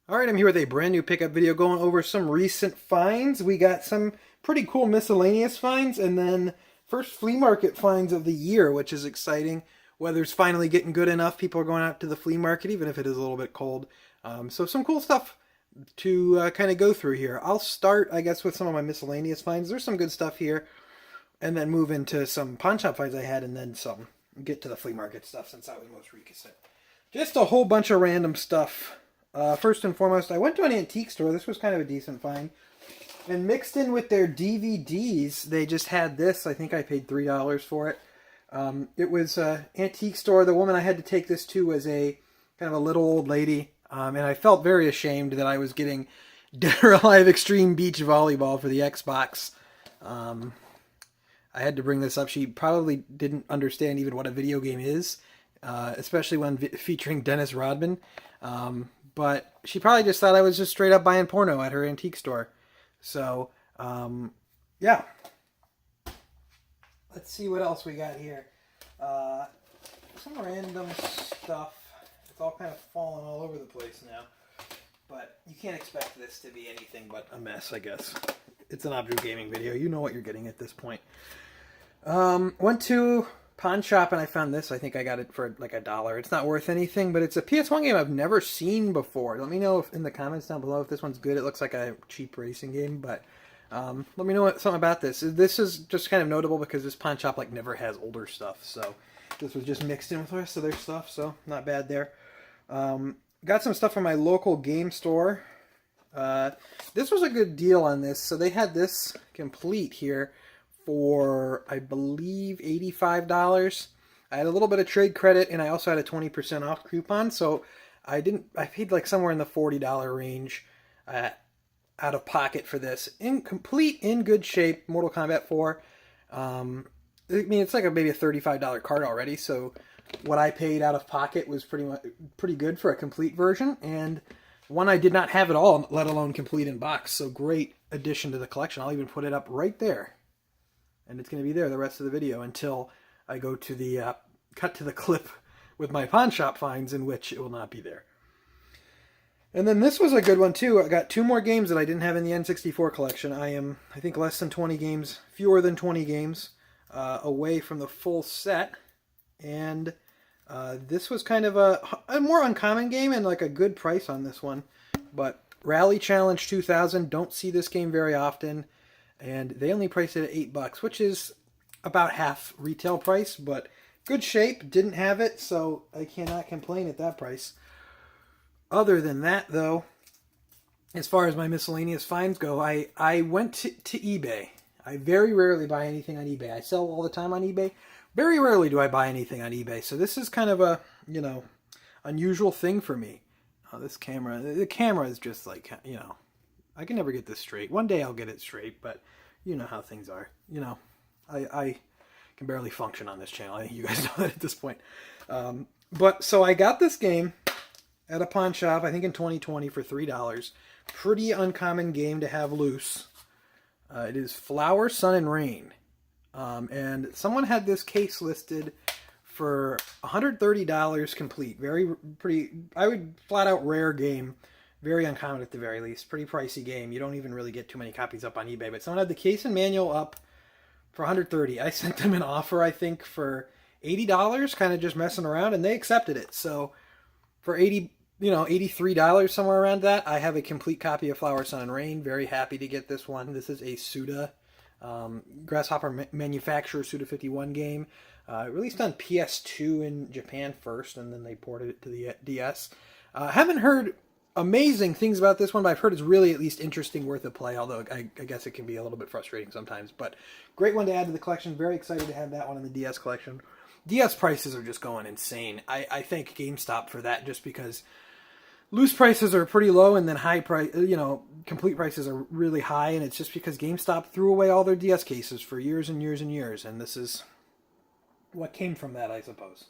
All right, I'm here with a brand new pickup video going over some recent finds. We got some pretty cool miscellaneous finds and then first flea market finds of the year, which is exciting. Weather's finally getting good enough. People are going out to the flea market, even if it is a little bit cold. So some cool stuff to kind of go through here. I'll start, I guess, with some of my miscellaneous finds. There's some good stuff here, and then move into some pawn shop finds I had, and then some get to the flea market stuff since that was most recent. Just a whole bunch of random stuff. First and foremost, I went to an antique store. This was kind of a decent find. And mixed in with their DVDs, they just had this. I think I paid $3 for it. It was an antique store. The woman I had to take this to was a kind of a little old lady. And I felt very ashamed that I was getting Dead or Alive Extreme Beach Volleyball for the Xbox. I had to bring this up. She probably didn't understand even what a video game is, especially when featuring Dennis Rodman. But she probably just thought I was just straight up buying porno at her antique store. So, yeah. Let's see what else we got here. Some random stuff. It's all kind of falling all over the place now. But you can't expect this to be anything but a mess, I guess. It's an object gaming video. You know what you're getting at this point. Went to pawn shop and I found this. I think I got it for like $1. It's not worth anything, but it's a PS1 game I've never seen before. Let me know in the comments down below if this one's good. It looks like a cheap racing game, but let me know something about this. This is just kind of notable because this pawn shop like never has older stuff, so this was just mixed in with the rest of their stuff, so not bad there. Got some stuff from my local game store. This was a good deal on this. So they had this complete here for, I believe, $85. I had a little bit of trade credit, and I also had a 20% off coupon, so I paid like somewhere in the $40 range out of pocket for this. In good shape, Mortal Kombat 4. I mean, it's like maybe a $35 card already, so what I paid out of pocket was pretty good for a complete version, and one I did not have at all, let alone complete in box. So great addition to the collection. I'll even put it up right there. And it's going to be there the rest of the video until I go to the cut to the clip with my pawn shop finds, in which it will not be there. And then this was a good one too. I got two more games that I didn't have in the N64 collection. I think, less than 20 games, fewer than 20 games away from the full set. And this was kind of a more uncommon game and like a good price on this one. But Rally Challenge 2000, don't see this game very often. And they only priced it at $8, which is about half retail price, but good shape. Didn't have it, so I cannot complain at that price. Other than that, though, as far as my miscellaneous finds go, I went to eBay. I very rarely buy anything on eBay. I sell all the time on eBay. Very rarely do I buy anything on eBay, so this is kind of a, unusual thing for me. The camera is just like, I can never get this straight. One day I'll get it straight, but you know how things are. I can barely function on this channel. I think you guys know that at this point. But so I got this game at a pawn shop, I think in 2020 for $3. Pretty uncommon game to have loose. It is Flower, Sun, and Rain. And someone had this case listed for $130 complete. I would flat out rare game. Very uncommon at the very least. Pretty pricey game. You don't even really get too many copies up on eBay. But someone had the case and manual up for $130. I sent them an offer, I think, for $80, kind of just messing around, and they accepted it. So for $83, somewhere around that, I have a complete copy of Flower, Sun, and Rain. Very happy to get this one. This is a Suda Grasshopper manufacturer Suda 51 game. Released on PS2 in Japan first, and then they ported it to the DS. Haven't heard amazing things about this one, but I've heard it's really at least interesting, worth a play, although I guess it can be a little bit frustrating sometimes. But great one to add to the collection. Very excited to have that one in the DS collection. DS prices are just going insane. I thank GameStop for that, just because loose prices are pretty low, and then high price, complete prices are really high, and it's just because GameStop threw away all their DS cases for years and years and years, and this is what came from that, I suppose.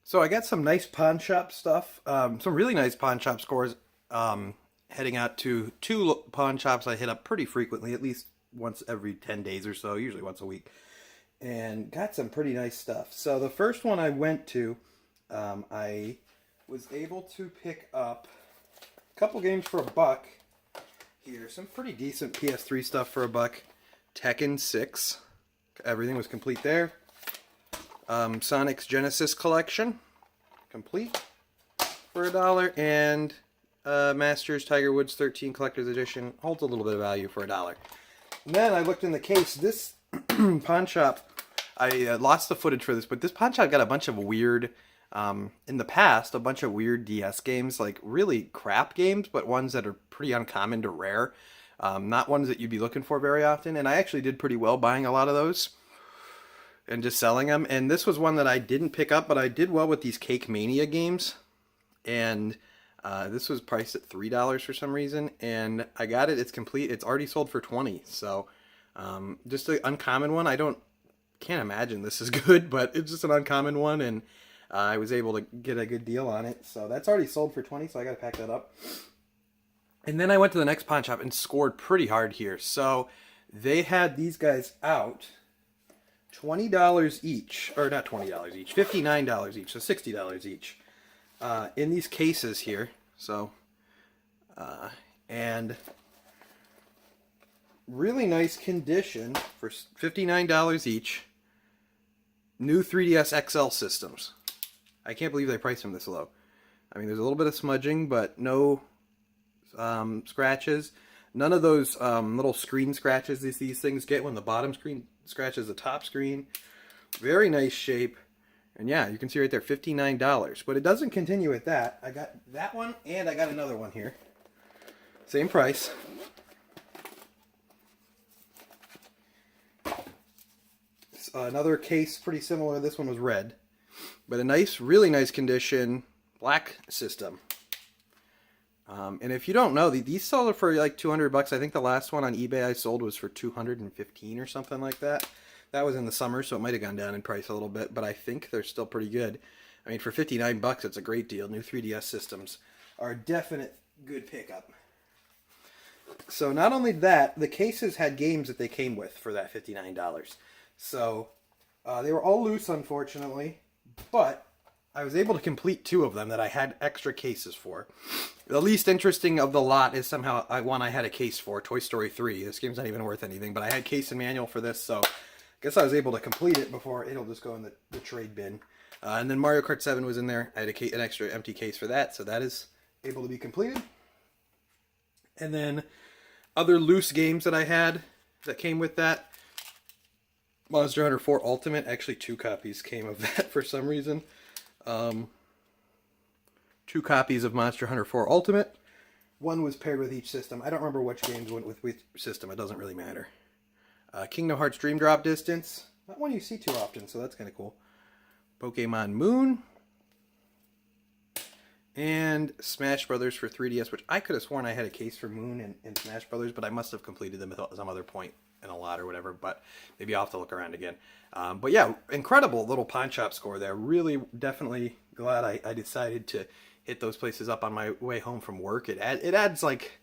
So I got some nice pawn shop stuff, some really nice pawn shop scores. Heading out to two pawn shops I hit up pretty frequently, at least once every 10 days or so, usually once a week, and got some pretty nice stuff. So the first one I went to, I was able to pick up a couple games for $1 here. Some pretty decent PS3 stuff for $1. Tekken 6. Everything was complete there. Sonic's Genesis Collection. Complete for $1. And Masters Tiger Woods 13 Collector's Edition. Holds a little bit of value for $1. And then I looked in the case. This pawn shop, I lost the footage for this, but this pawn shop got a bunch of weird, in the past, a bunch of weird DS games, like really crap games, but ones that are pretty uncommon to rare. Not ones that you'd be looking for very often, and I actually did pretty well buying a lot of those and just selling them. And this was one that I didn't pick up, but I did well with these Cake Mania games, and this was priced at $3 for some reason, and I got it. It's complete. It's already sold for $20, so just an uncommon one. Can't imagine this is good, but it's just an uncommon one, and I was able to get a good deal on it. So that's already sold for $20, so I got to pack that up. And then I went to the next pawn shop and scored pretty hard here. So they had these guys out $20 each, or not $20 each, $59 each, so $60 each in these cases here. So, and really nice condition for $59 each. New 3DS XL systems. I can't believe they priced them this low. I mean, there's a little bit of smudging, but no scratches. None of those little screen scratches these things get when the bottom screen scratches the top screen. Very nice shape. And yeah, you can see right there, $59. But it doesn't continue with that. I got that one, and I got another one here. Same price. Another case pretty similar. This one was red. But a nice, really nice condition, black system. And if you don't know, these sold for like $200. I think the last one on eBay I sold was for $215 or something like that. That was in the summer, so it might have gone down in price a little bit, but I think they're still pretty good. I mean, for $59, it's a great deal. New 3DS systems are a definite good pickup. So not only that, the cases had games that they came with for that $59. So they were all loose, unfortunately, but I was able to complete 2 of them that I had extra cases for. The least interesting of the lot is somehow one I had a case for, Toy Story 3. This game's not even worth anything, but I had case and manual for this, so I guess I was able to complete it before it'll just go in the trade bin. And then Mario Kart 7 was in there. I had an extra empty case for that, so that is able to be completed. And then other loose games that I had that came with that. Monster Hunter 4 Ultimate, actually 2 copies came of that for some reason. 2 copies of Monster Hunter 4 Ultimate. One was paired with each system. I don't remember which games went with which system. It doesn't really matter. Kingdom Hearts Dream Drop Distance. Not one you see too often, so that's kind of cool. Pokemon Moon. And Smash Brothers for 3DS, which I could have sworn I had a case for Moon and Smash Brothers, but I must have completed them at some other point in a lot or whatever, but maybe I'll have to look around again. But yeah, incredible little pawn shop score there. Really, definitely glad I decided to hit those places up on my way home from work. It adds like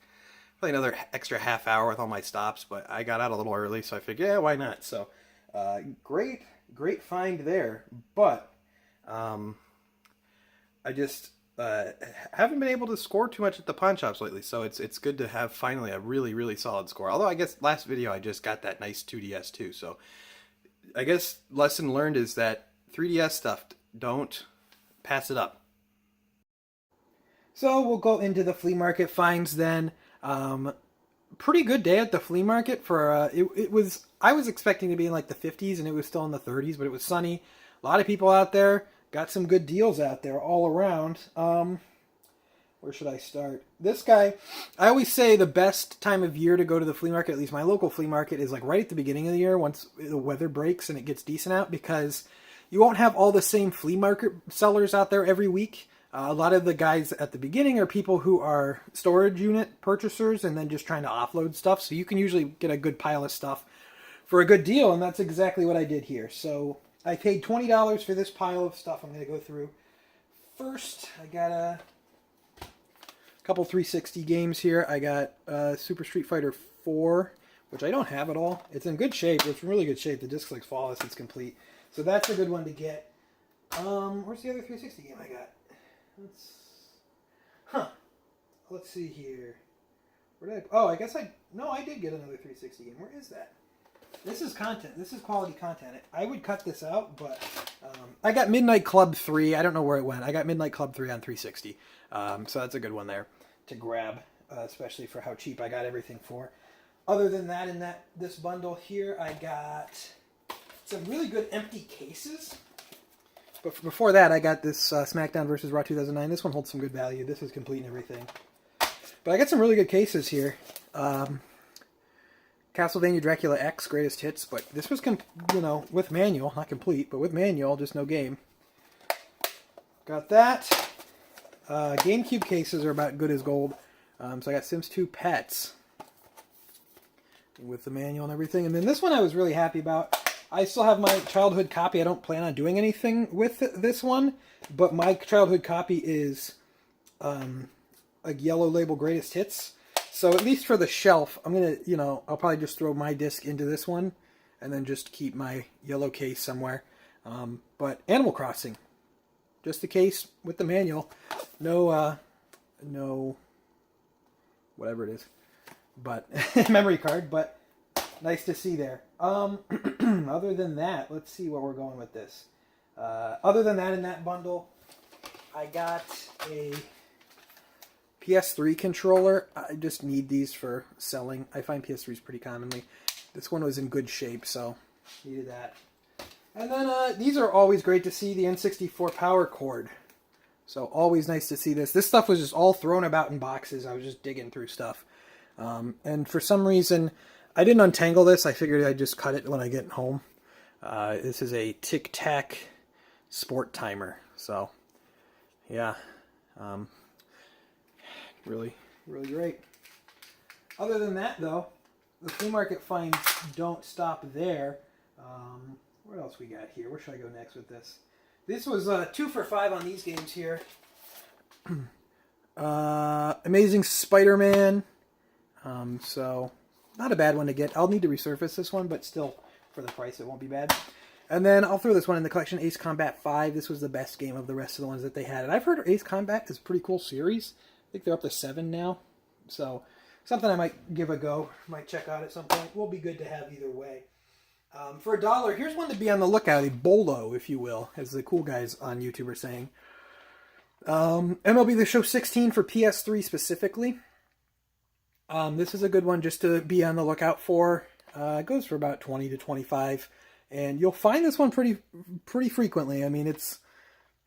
probably another extra half hour with all my stops, but I got out a little early, so I figured, yeah, why not? So great find there, but I just haven't been able to score too much at the pawn shops lately, so it's good to have finally a really solid score. Although I guess last video I just got that nice 2DS too, so I guess lesson learned is that 3DS stuff, don't pass it up. So we'll go into the flea market finds then. Pretty good day at the flea market for I was expecting to be in like the 50s and it was still in the 30s, but it was sunny. A lot of people out there. Got some good deals out there all around. Where should I start? This guy, I always say the best time of year to go to the flea market, at least my local flea market, is like right at the beginning of the year once the weather breaks and it gets decent out, because you won't have all the same flea market sellers out there every week. A lot of the guys at the beginning are people who are storage unit purchasers and then just trying to offload stuff. So you can usually get a good pile of stuff for a good deal, and that's exactly what I did here. So I paid $20 for this pile of stuff I'm going to go through. First, I got a couple 360 games here. I got Super Street Fighter 4, which I don't have at all. It's in good shape. It's in really good shape. The disc looks flawless. It's complete. So that's a good one to get. Where's the other 360 game I got? Let's see here. Where did I... Oh, I guess No, I did get another 360 game. Where is that? This is content. This is quality content. I would cut this out, but I got Midnight Club 3. I don't know where it went. I got Midnight Club 3 on 360. So that's a good one there to grab, especially for how cheap I got everything for. Other than that, in this bundle here, I got some really good empty cases. But before that, I got this SmackDown vs. Raw 2009. This one holds some good value. This is complete and everything. But I got some really good cases here. Castlevania Dracula X, Greatest Hits. But this was, with manual. Not complete, but with manual, just no game. Got that. GameCube cases are about good as gold. So I got Sims 2 Pets. With the manual and everything. And then this one I was really happy about. I still have my childhood copy. I don't plan on doing anything with this one, but my childhood copy is a yellow label Greatest Hits. So at least for the shelf, I'm going to, I'll probably just throw my disc into this one and then just keep my yellow case somewhere. But Animal Crossing, just the case with the manual. No, whatever it is, but memory card, but nice to see there. Other than that, let's see where we're going with this. Other than that, in that bundle, I got a PS3 controller. I just need these for selling. I find PS3s pretty commonly. This one was in good shape, so needed that. And then these are always great to see, the N64 power cord. So always nice to see this. This stuff was just all thrown about in boxes. I was just digging through stuff. And for some reason, I didn't untangle this. I figured I'd just cut it when I get home. This is a Tic Tac sport timer. So, yeah. Really, really great. Other than that, though, the flea market finds don't stop there. What else we got here? Where should I go next with this? This was 2 for $5 on these games here. Amazing Spider-Man. So... not a bad one to get. I'll need to resurface this one, but still, for the price, it won't be bad. And then I'll throw this one in the collection, Ace Combat 5. This was the best game of the rest of the ones that they had. And I've heard Ace Combat is a pretty cool series. I think they're up to 7 now. So, something I might give a go. Might check out at some point. Will be good to have either way. For $1, here's one to be on the lookout. A Bolo, if you will, as the cool guys on YouTube are saying. MLB The Show 16 for PS3 specifically. This is a good one just to be on the lookout for. It goes for about 20 to 25, and you'll find this one pretty frequently. I mean, it's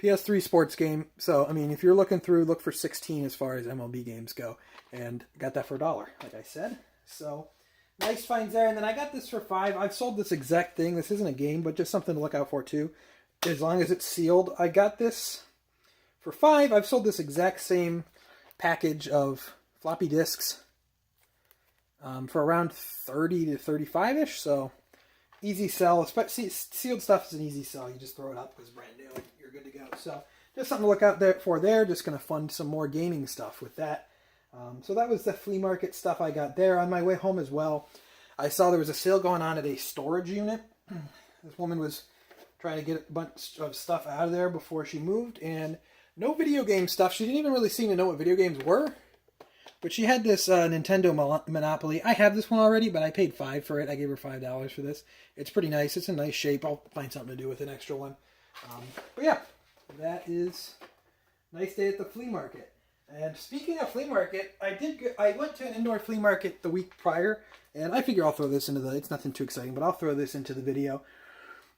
PS3 sports game, so I mean, if you're looking through, look for 16 as far as MLB games go, and got that for $1, like I said. So nice finds there. And then I got this for $5. I've sold this exact thing. This isn't a game, but just something to look out for too. As long as it's sealed, I got this for $5. I've sold this exact same package of floppy disks. For around 30 to 35-ish, so easy sell. Sealed stuff is an easy sell. You just throw it up because it's brand new and you're good to go. So just something to look out there for there. Just going to fund some more gaming stuff with that. So that was the flea market stuff I got there. On my way home as well, I saw there was a sale going on at a storage unit. This woman was trying to get a bunch of stuff out of there before she moved, and no video game stuff. She didn't even really seem to know what video games were. But she had this Nintendo Monopoly. I have this one already, but I paid $5 for it. I gave her $5 for this. It's pretty nice. It's in nice shape. I'll find something to do with an extra one. But yeah, that is a nice day at the flea market. And speaking of flea market, I went to an indoor flea market the week prior, and I figure I'll throw this into it's nothing too exciting, but I'll throw this into the video.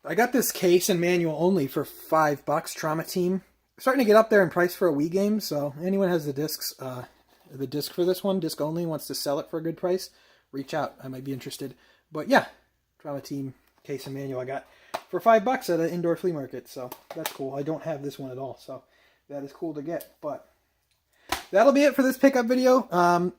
I got this case and manual only for $5, Trauma Team. Starting to get up there in price for a Wii game, so anyone has the discs, the disc for this one, disc only, wants to sell it for a good price, reach out. I might be interested. But yeah, Trauma Team case and manual I got for $5 at an indoor flea market, so that's cool. I don't have this one at all, so that is cool to get. But that'll be it for this pickup video. I'm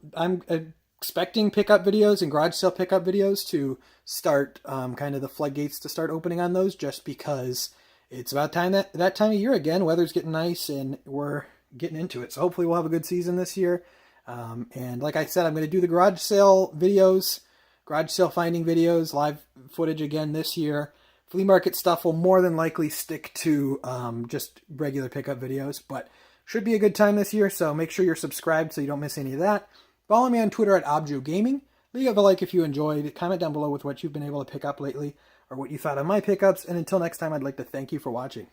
expecting pickup videos and garage sale pickup videos to start, kind of the floodgates to start opening on those, just because it's about time that time of year again. Weather's getting nice and we're getting into it. So hopefully we'll have a good season this year. And like I said, I'm going to do the garage sale videos, garage sale finding videos, live footage again this year. Flea market stuff will more than likely stick to just regular pickup videos, but Should be a good time this year, so make sure you're subscribed so you don't miss any of that. Follow me on Twitter at ObjoGaming. Leave a like if you enjoyed. Comment down below with what you've been able to pick up lately or what you thought of my pickups. And until next time, I'd like to thank you for watching.